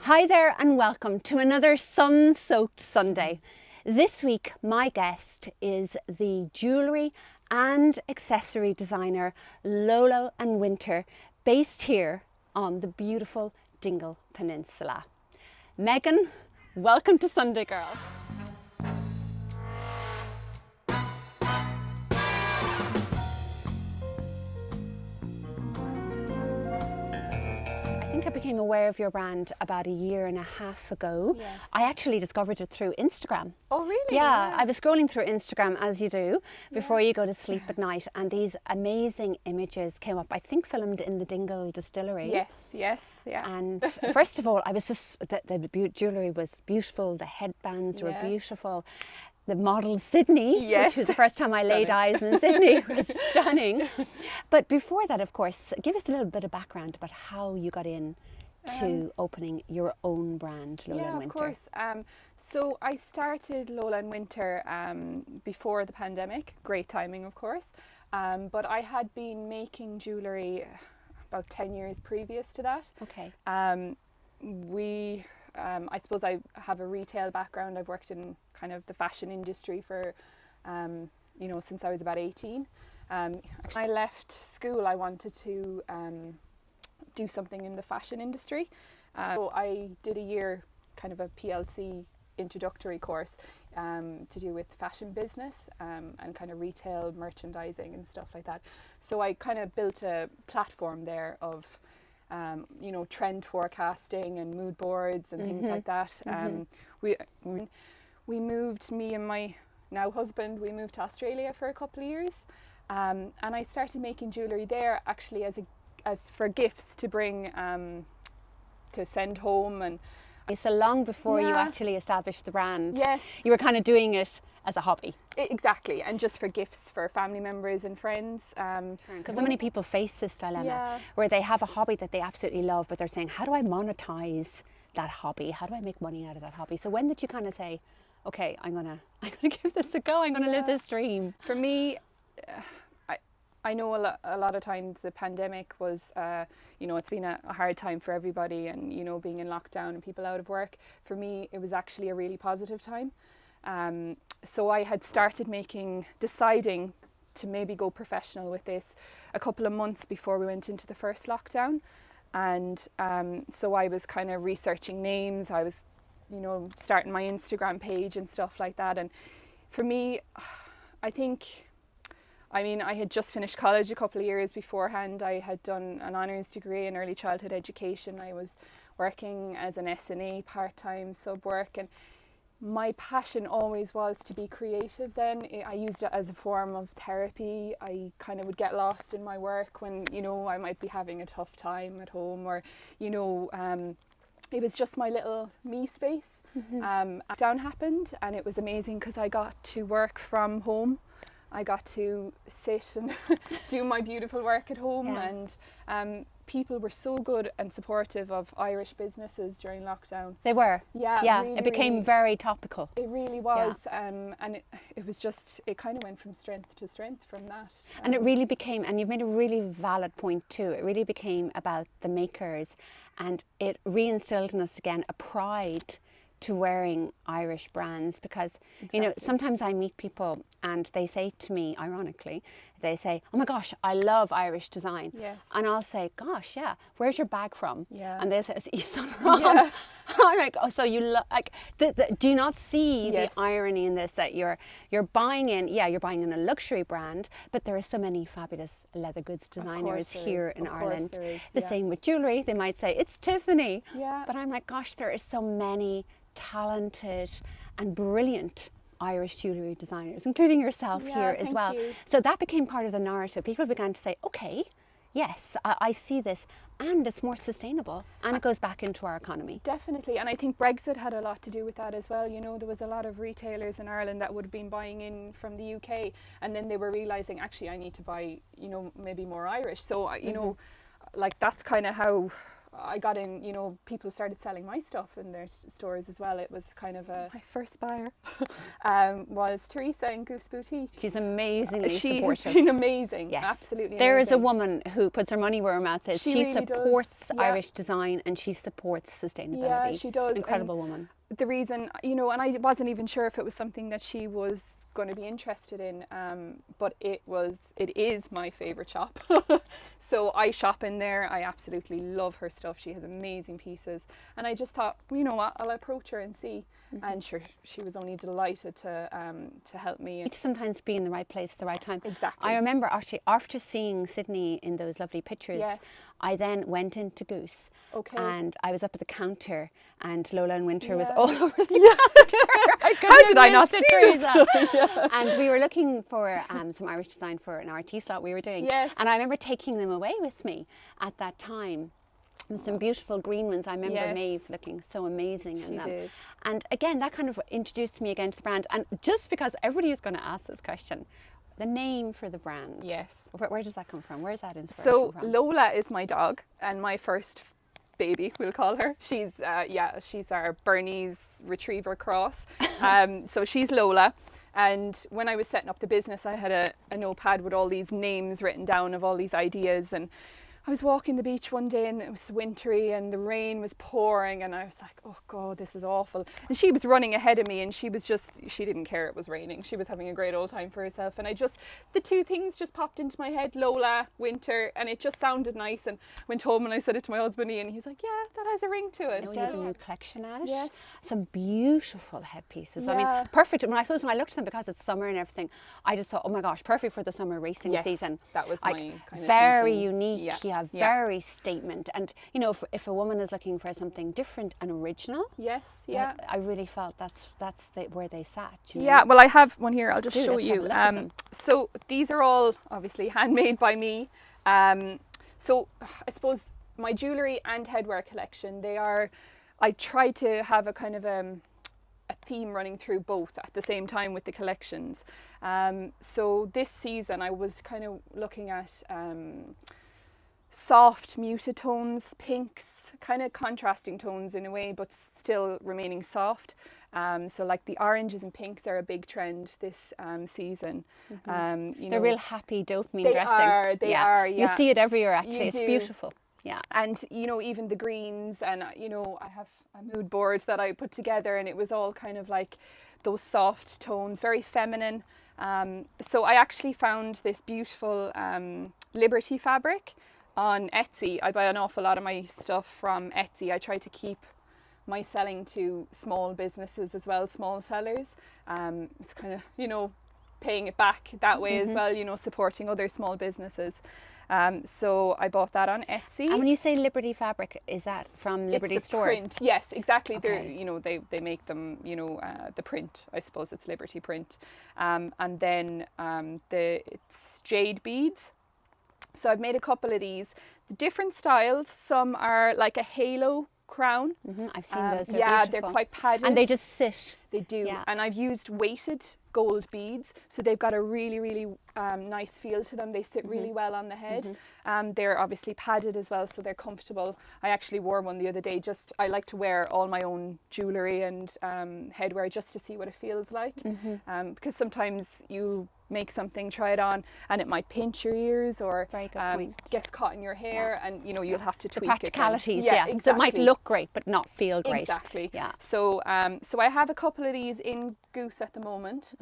Hi there and welcome to another sun-soaked Sunday. This week my guest is the jewellery and accessory designer Lola Winter, based here on the beautiful Dingle Peninsula. Megan, welcome to Sunday Girl. I think I became aware of your brand about a year and a half ago. Yes. I actually discovered it through Instagram. Oh, really? Yeah, I was scrolling through Instagram as you do before you go to sleep at night, and these amazing images came up, I think filmed in the Dingle distillery. Yes, yeah. And first of all, I was just, the jewellery was beautiful, the headbands were Yes. beautiful. The model Sydney, Yes. which was the first time I laid eyes on Sydney, was stunning. But before that, of course, give us a little bit of background about how you got in to opening your own brand, Lola Yeah, Winter. of course. So I started Lola Winter before the pandemic. Great timing, of course. But I had been making jewellery about 10 years previous to that. Okay. I suppose I have a retail background. I've worked in kind of the fashion industry for, since I was about 18. Actually, when I left school, I wanted to do something in the fashion industry. So I did a year, kind of a PLC introductory course to do with fashion business and kind of retail merchandising and stuff like that. So I kind of built a platform there of trend forecasting and mood boards and things like that. We moved, me and my now husband, we moved to Australia for a couple of years, and I started making jewellery there actually as for gifts to bring to send home. And So long before you Yeah. actually established the brand, yes, you were kind of doing it as a hobby. exactly, and just for gifts for family members and friends. Because so many people face this dilemma Yeah. where they have a hobby that they absolutely love, but they're saying, how do I monetize that hobby? How do I make money out of that hobby? So when did you kind of say, okay, I'm gonna give this a go, I'm gonna live this dream? For me, I know a lot of times the pandemic was, it's been a hard time for everybody, and, being in lockdown and people out of work. For me, it was actually a really positive time. So I had started deciding to maybe go professional with this a couple of months before we went into the first lockdown. And so I was kind of researching names. I was, starting my Instagram page and stuff like that. And for me, I had just finished college a couple of years beforehand. I had done an honours degree in early childhood education. I was working as an SNA part-time sub work, and my passion always was to be creative then. I used it as a form of therapy. I kind of would get lost in my work when, I might be having a tough time at home, or, it was just my little me space. Lockdown happened, and it was amazing because I got to work from home. I got to sit and do my beautiful work at home. Yeah. And people were so good and supportive of Irish businesses during lockdown. They were. Yeah, It became very topical. It really was. And it was just, it kind of went from strength to strength from that. And it really became, and you've made a really valid point too, it really became about the makers, and it reinstilled in us again a pride to wearing Irish brands, because sometimes I meet people and they say to me, ironically, they say, oh my gosh, I love Irish design. Yes. And I'll say, gosh, yeah, where's your bag from? Yeah. And they say, it's East Sunderland. Yeah. I'm like, oh, so you do you not see Yes. the irony in this, that you're buying in a luxury brand, but there are so many fabulous leather goods designers there here is. in Of course Ireland. there is, The yeah. same with jewellery. They might say it's Tiffany. Yeah. But I'm like, gosh, there are so many talented and brilliant Irish jewellery designers, including yourself Yeah, here as thank well. you. So that became part of the narrative. People began to say, okay, yes, I see this, and it's more sustainable, and it goes back into our economy. Definitely, and I think Brexit had a lot to do with that as well. There was a lot of retailers in Ireland that would have been buying in from the UK, and then they were realising, actually, I need to buy, maybe more Irish. So, like, that's kind of how I got in, you know, people started selling my stuff in their stores as well. It was kind of a... My first buyer was Teresa in Goose Boutique. She's amazingly She supportive. has been amazing. Yes, Absolutely there is a amazing. woman who puts her money where her mouth is. She really supports does, yeah. Irish design and she supports sustainability. Yeah, she does. Incredible woman. The reason, you know, and I wasn't even sure if it was something that she was going to be interested in, but it is my favorite shop. So I shop in there. I absolutely love her stuff. She has amazing pieces, and I just thought, you know what, I'll approach her and see. And sure, she was only delighted to help me. It's sometimes be in the right place at the right time. Exactly. I remember actually after seeing Sydney in those lovely pictures, Yes. I then went into Goose. Okay. And I was up at the counter and Lola Winter was Yeah. all over the counter. How did I not see this? Teresa. And we were looking for some Irish design for an RT slot we were doing. Yes. And I remember taking them away with me at that time. And some beautiful green ones. I remember Yes. Maeve looking so amazing in She them. did. And again, that kind of introduced me again to the brand. And just because everybody is going to ask this question, the name for the brand. Yes. Where does that come from? Where's that inspiration So from? Lola is my dog and my first baby, we'll call her. She's she's our Bernese Retriever cross. So she's Lola. And when I was setting up the business, I had a notepad with all these names written down of all these ideas, and I was walking the beach one day and it was wintry and the rain was pouring and I was like, oh God, this is awful. And she was running ahead of me and she didn't care it was raining. She was having a great old time for herself. And the two things just popped into my head, Lola, Winter, and it just sounded nice. And went home and I said it to my husband and he's like, yeah, that has a ring to it. You have a new collection out. Yes. Some beautiful headpieces. I Yeah. mean, perfect. When I looked at them, because it's summer and everything, I just thought, oh my gosh, perfect for the summer racing Yes, season. that was like, my kind of very thinking. unique. Yeah. Very statement. And you know, if a woman is looking for something different and original, Yes, yeah. I really felt that's where they sat. You know? Yeah, well, I have one here. I'll just Do, show let's have a you. look at them. So these are all obviously handmade by me. So I suppose my jewellery and headwear collection, I try to have a kind of a theme running through both at the same time with the collections. So this season I was kind of looking at soft muted tones, pinks, kind of contrasting tones in a way, but still remaining soft. So like the oranges and pinks are a big trend this season. They're real happy dopamine They dressing. they are, yeah. You see it everywhere actually. You It's do. beautiful. Yeah. And you know, even the greens, and you know, I have a mood board that I put together and it was all kind of like those soft tones, very feminine. So I actually found this beautiful Liberty fabric on Etsy. I buy an awful lot of my stuff from Etsy. I try to keep my selling to small businesses as well, small sellers. It's kind of, you know, paying it back that way as well, you know, supporting other small businesses. So I bought that on Etsy. And when you say Liberty fabric, is that from Liberty It's the store? print, yes, exactly. Okay. They're, you know, they make them, you know, the print. I suppose it's Liberty print, and then it's jade beads. So I've made a couple of these, the different styles. Some are like a halo crown. I've seen those. They're yeah, beautiful. they're quite padded. And they just sit. They do. Yeah. And I've used weighted gold beads, so they've got a really, really nice feel to them. They sit really well on the head. They're obviously padded as well, so they're comfortable. I actually wore one the other day. I like to wear all my own jewellery and headwear just to see what it feels like. Because sometimes you make something, try it on, and it might pinch your ears or Very good point. gets caught in your hair, and you know, you'll have to The tweak it. practicalities, Yeah, So it might exactly. look great, but not feel great. Exactly. Yeah. So so I have a couple of these in Goose at the moment,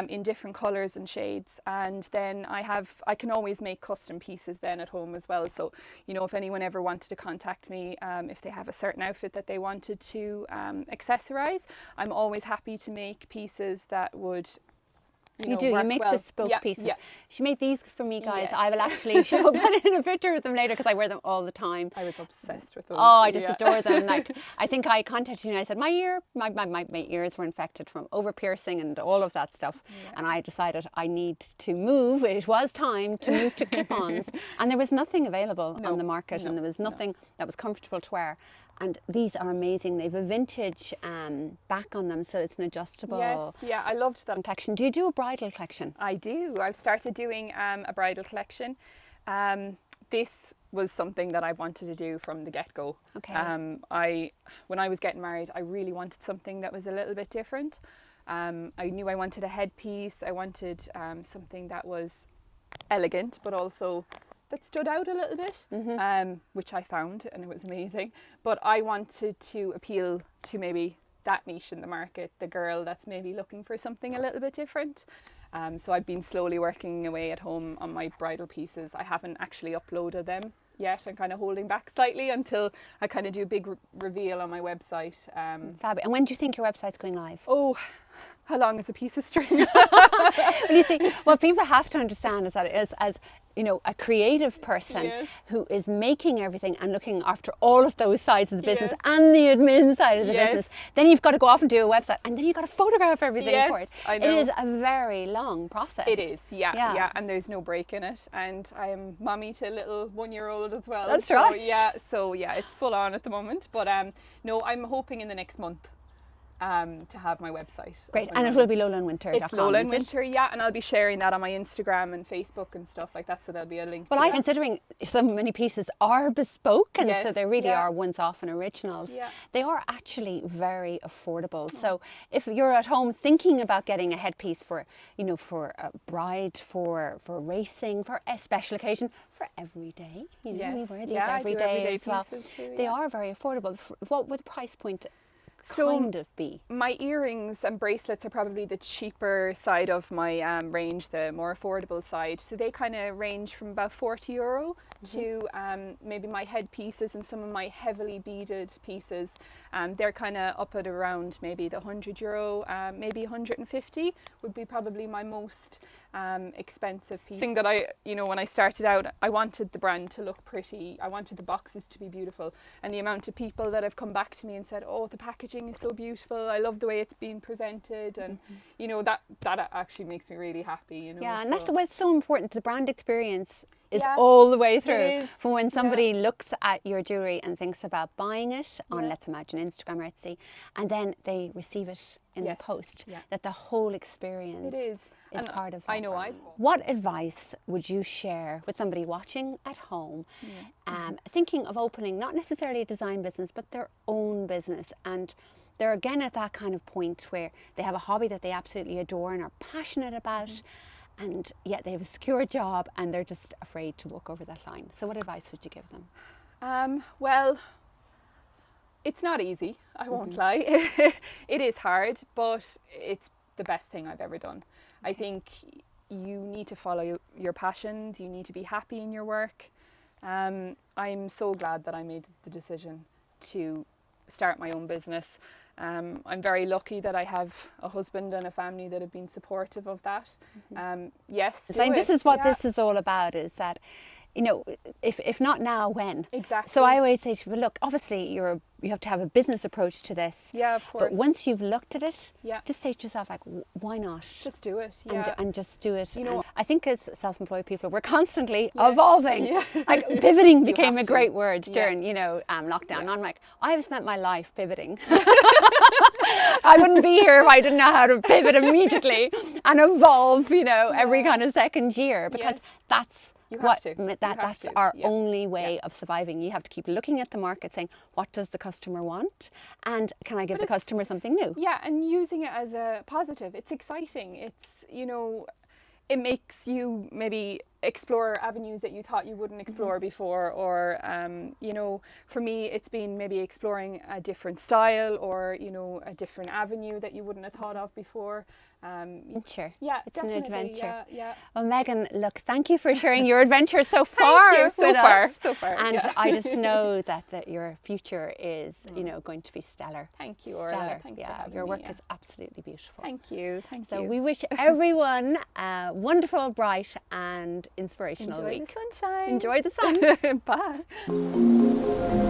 in different colours and shades, and then I can always make custom pieces then at home as well. So you know, if anyone ever wanted to contact me, if they have a certain outfit that they wanted to accessorize, I'm always happy to make pieces that would. You know, do. You work make well. bespoke Yeah, pieces. yeah. She made these for me, guys. Yes. I will actually show put in a picture of them later because I wear them all the time. I was obsessed with those. Oh, I just yeah. adore them. Like, I think I contacted you and I said my ears were infected from over piercing and all of that stuff. And I decided I need to move. It was time to move to clip-ons. And there was nothing available on the market, and there was nothing that was comfortable to wear. And these are amazing. They have a vintage back on them, so it's an adjustable Yes, yeah, I loved that. collection. Do you do a bridal collection? I do. I've started doing a bridal collection. This was something that I wanted to do from the get-go. Okay. When I was getting married, I really wanted something that was a little bit different. I knew I wanted a headpiece. I wanted something that was elegant, but also that stood out a little bit, which I found, and it was amazing. But I wanted to appeal to maybe that niche in the market, the girl that's maybe looking for something a little bit different. So I've been slowly working away at home on my bridal pieces. I haven't actually uploaded them yet. I'm kind of holding back slightly until I kind of do a big reveal on my website. Fab. And when do you think your website's going live? Oh, how long is a piece of string? Well, you see, what people have to understand is that it is, as you know, a creative person Yes. who is making everything and looking after all of those sides of the business Yes. and the admin side of the Yes. business. Then you've got to go off and do a website, and then you've got to photograph everything Yes, for it. I know. It is a very long process. It is, Yeah. yeah, and there's no break in it. And I am mommy to a little 1-year-old as well. That's so, right. So it's full on at the moment. But no, I'm hoping in the next month to have my website. Great, up and it running. will be lolaandwinter.com. It's Lola is it? Winter, yeah, and I'll be sharing that on my Instagram and Facebook and stuff like that. So there'll be a link. Well, to I'm that. considering so many pieces are bespoke, and so Yes, they really yeah. are once-off and originals. Yeah. They are actually very affordable. So if you're at home thinking about getting a headpiece for, you know, for a bride, for racing, for a special occasion, for every day, you know, we Yes, wear these yeah, I every do day everyday as well. pieces too, They yeah. are very affordable. What would the price point So, kind of be? My earrings and bracelets are probably the cheaper side of my range, the more affordable side. So they kind of range from about €40 to maybe my headpieces and some of my heavily beaded pieces. They're kind of up at around maybe the €100, maybe 150 would be probably my most expensive piece. Thing that when I started out, I wanted the brand to look pretty. I wanted the boxes to be beautiful, and the amount of people that have come back to me and said, "Oh, the packaging is so beautiful. I love the way it's being presented," and that actually makes me really happy. Yeah, and that's what's so important. The brand experience is Yeah, all the way through. it is, From when somebody looks at your jewellery and thinks about buying it on, Yeah. let's imagine, Instagram or Etsy, and then they receive it in the Yes, post, yeah. that the whole experience It is. is And part of that I know brand. I've- What advice would you share with somebody watching at home, thinking of opening not necessarily a design business, but their own business, and they're again at that kind of point where they have a hobby that they absolutely adore and are passionate about, and yet they have a secure job and they're just afraid to walk over that line. So what advice would you give them? Well, it's not easy, I won't lie. It is hard, but it's the best thing I've ever done. I think you need to follow your passions, you need to be happy in your work. I'm so glad that I made the decision to start my own business. I'm very lucky that I have a husband and a family that have been supportive of that. Yes, So this do is it, what yeah. this is all about, is that, you know, if not now, when? Exactly. So I always say to people, look, obviously you have to have a business approach to this. Yeah, of course. But once you've looked at it, Yeah. just say to yourself, like, why not? Just do it. and, Yeah. and just do it. You know- And I think as self-employed people, we're constantly Yes. evolving. Yeah. Like pivoting You became have a to. great word Yeah. during, lockdown. Yeah. I'm like, I've spent my life pivoting. I wouldn't be here if I didn't know how to pivot immediately and evolve, every kind of second year, because Yes. that's You have what to. You have that's to. our Yeah. only way of surviving. You have to keep looking at the market, saying, what does the customer want, and can I give the customer something new? Yeah, and using it as a positive. It's exciting. It's, it makes you maybe explore avenues that you thought you wouldn't explore before, or for me it's been maybe exploring a different style, or a different avenue that you wouldn't have thought of before. Sure. Yeah, It's an definitely. adventure. Yeah. Well, Megan, look, thank you for sharing your adventure so far you, with so us. far, And yeah. I just know that your future is, going to be stellar. Thank you, Orla. Stellar. Thanks for Yeah, having your me, work yeah. is absolutely beautiful. Thank you. So we wish everyone a wonderful, bright and inspirational Enjoy week. the sunshine. Enjoy the sun. Bye.